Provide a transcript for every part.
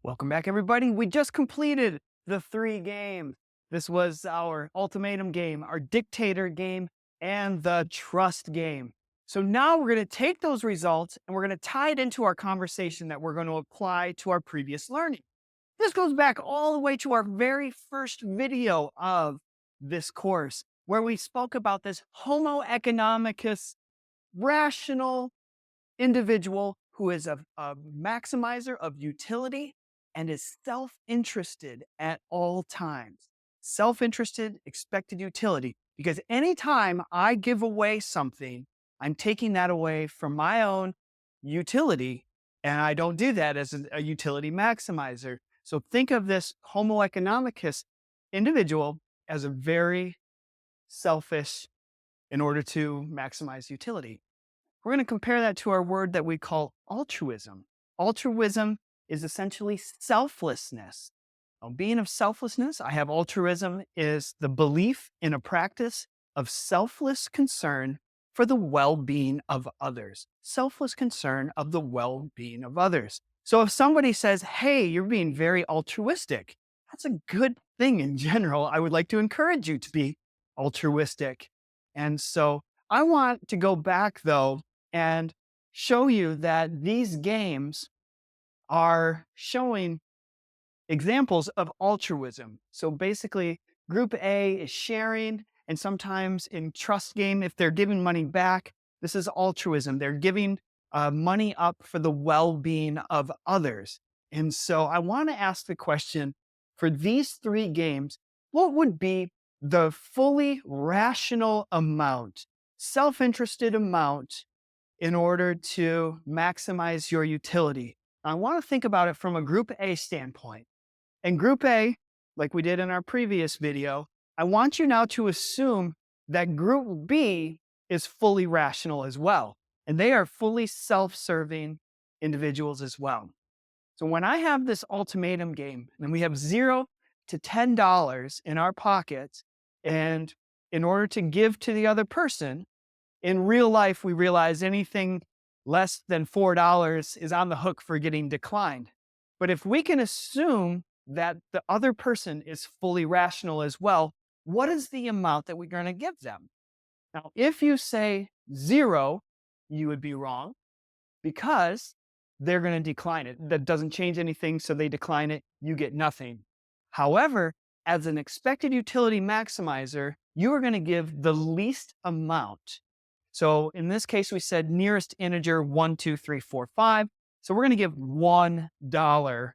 Welcome back, everybody. We just completed the 3 games. This was our Ultimatum game, our Dictator game, and the Trust game. So now we're going to take those results and we're going to tie it into our conversation that we're going to apply to our previous learning. This goes back all the way to our very first video of this course, where we spoke about this Homo Economicus, rational individual who is a maximizer of utility and is self-interested at all times. Self-interested, expected utility. Because anytime I give away something, I'm taking that away from my own utility, and I don't do that as a utility maximizer. So think of this Homo economicus individual as a very selfish in order to maximize utility. We're going to compare that to our word that we call altruism. Altruism is essentially selflessness. Being of selflessness, I have altruism is the belief in a practice of selfless concern for the well-being of others. Selfless concern of the well-being of others. So if somebody says, hey, you're being very altruistic, that's a good thing in general. I would like to encourage you to be altruistic. And so I want to go back though and show you that these games are showing examples of altruism. So basically, group A is sharing, and sometimes in trust game, if they're giving money back, this is altruism. They're giving money up for the well-being of others. And so I want to ask the question, for these 3 games, what would be the fully rational amount, self-interested amount in order to maximize your utility? I want to think about it from a group A standpoint. And group A, like we did in our previous video, I want you now to assume that group B is fully rational as well. And they are fully self-serving individuals as well. So when I have this ultimatum game and we have $0 to $10 in our pockets, and in order to give to the other person, in real life, we realize anything less than $4 is on the hook for getting declined. But if we can assume that the other person is fully rational as well, what is the amount that we're going to give them? Now, if you say 0, you would be wrong because they're going to decline it. That doesn't change anything, so they decline it, you get nothing. However, as an expected utility maximizer, you are going to give the least amount. So in this case, we said nearest integer 1, 2, 3, 4, 5. So we're going to give $1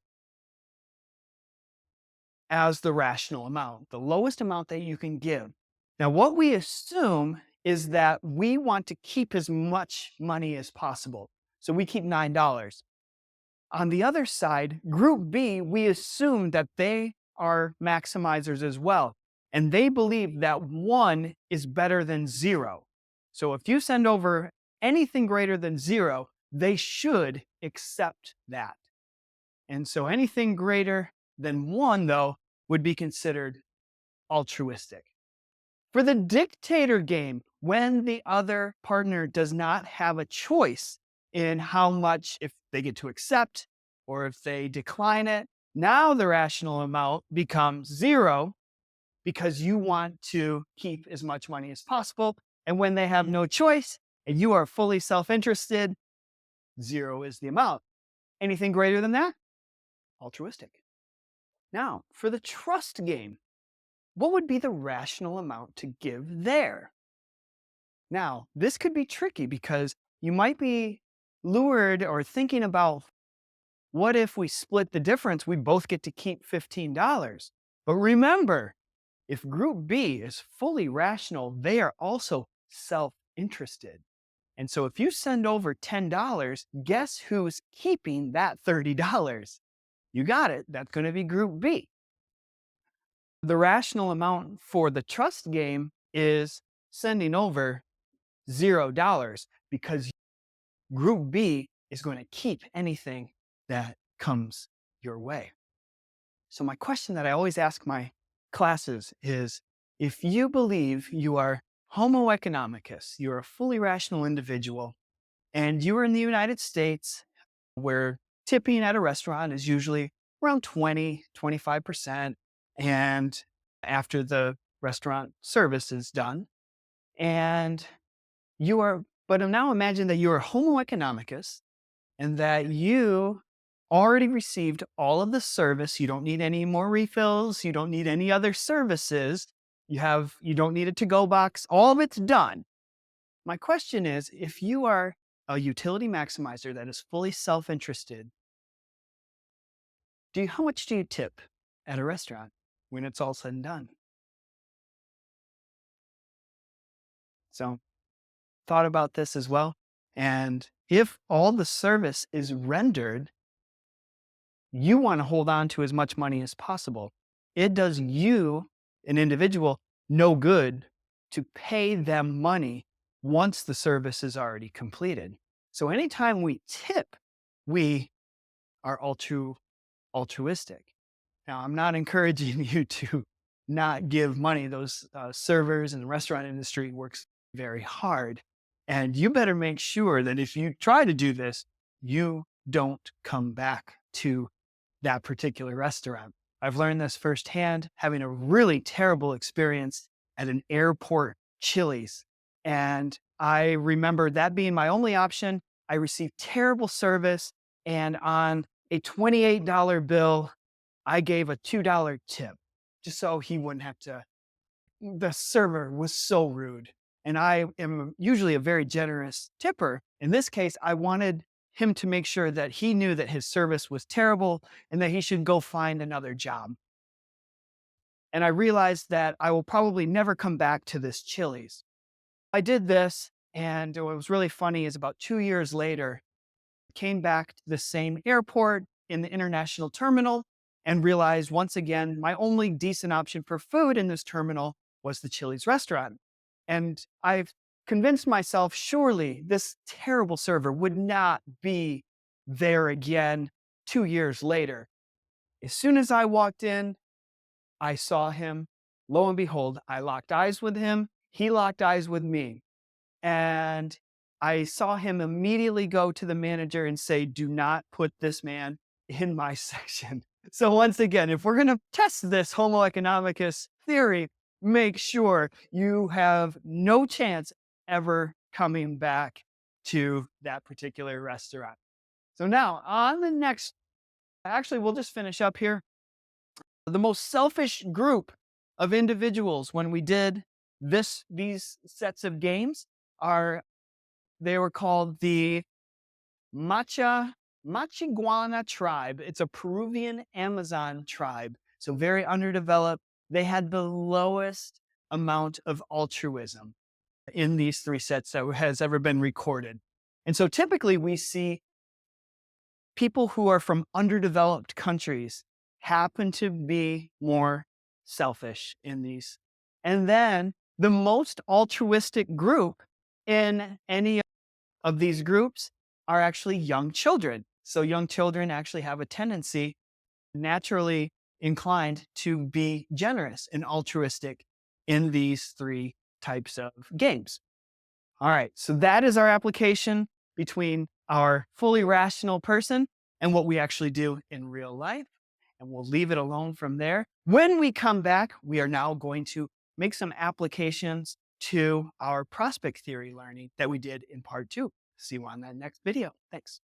as the rational amount, the lowest amount that you can give. Now, what we assume is that we want to keep as much money as possible. So we keep $9. On the other side, group B, we assume that they are maximizers as well. And they believe that 1 is better than 0. So if you send over anything greater than 0, they should accept that. And so anything greater than 1, though, would be considered altruistic. For the dictator game, when the other partner does not have a choice in how much, if they get to accept or if they decline it, now the rational amount becomes 0 because you want to keep as much money as possible. And when they have no choice and you are fully self-interested, 0 is the amount. Anything greater than that? Altruistic. Now, for the trust game, what would be the rational amount to give there? Now, this could be tricky because you might be lured or thinking about, what if we split the difference? We both get to keep $15. But remember, if group B is fully rational, they are also self-interested. And so if you send over $10, guess who's keeping that $30? You got it. That's going to be group B. The rational amount for the trust game is sending over $0 because group B is going to keep anything that comes your way. So my question that I always ask my classes is, if you believe you are Homo economicus, you're a fully rational individual, and you are in the United States where tipping at a restaurant is usually around 20, 25%. And after the restaurant service is done, and but now imagine that you are Homo Economicus and that you already received all of the service. You don't need any more refills. You don't need any other services. You don't need a to-go box. All of it's done. My question is, if you are a utility maximizer that is fully self-interested, how much do you tip at a restaurant when it's all said and done? So thought about this as well. And if all the service is rendered, you want to hold on to as much money as possible. It does you, an individual, no good to pay them money once the service is already completed. So anytime we tip, we are altruistic. Now, I'm not encouraging you to not give money. Those servers in the restaurant industry works very hard. And you better make sure that if you try to do this, you don't come back to that particular restaurant. I've learned this firsthand, having a really terrible experience at an airport Chili's. And I remember that being my only option. I received terrible service. And on a $28 bill, I gave a $2 tip just so he wouldn't have to. The server was so rude. And I am usually a very generous tipper. In this case, I wanted him to make sure that he knew that his service was terrible and that he should go find another job. And I realized that I will probably never come back to this Chili's. I did this, and what was really funny is about 2 years later, came back to the same airport in the international terminal and realized once again, my only decent option for food in this terminal was the Chili's restaurant. And I've convinced myself, surely this terrible server would not be there again 2 years later. As soon as I walked in, I saw him. Lo and behold, I locked eyes with him. He locked eyes with me. And I saw him immediately go to the manager and say, "Do not put this man in my section." So once again, if we're going to test this Homo economicus theory, make sure you have no chance ever coming back to that particular restaurant. So now on the next, actually, we'll just finish up here. The most selfish group of individuals when we did these sets of games they were called the Machiguana tribe. It's a Peruvian Amazon tribe, so very underdeveloped. They had the lowest amount of altruism in these three sets that has ever been recorded. And so typically we see people who are from underdeveloped countries happen to be more selfish in these. And then the most altruistic group in any of these groups are actually young children. So young children actually have a tendency, naturally inclined to be generous and altruistic in these three types of games. All right, so that is our application between our fully rational person and what we actually do in real life. And we'll leave it alone from there. When we come back, we are now going to make some applications to our prospect theory learning that we did in part 2. See you on that next video. Thanks.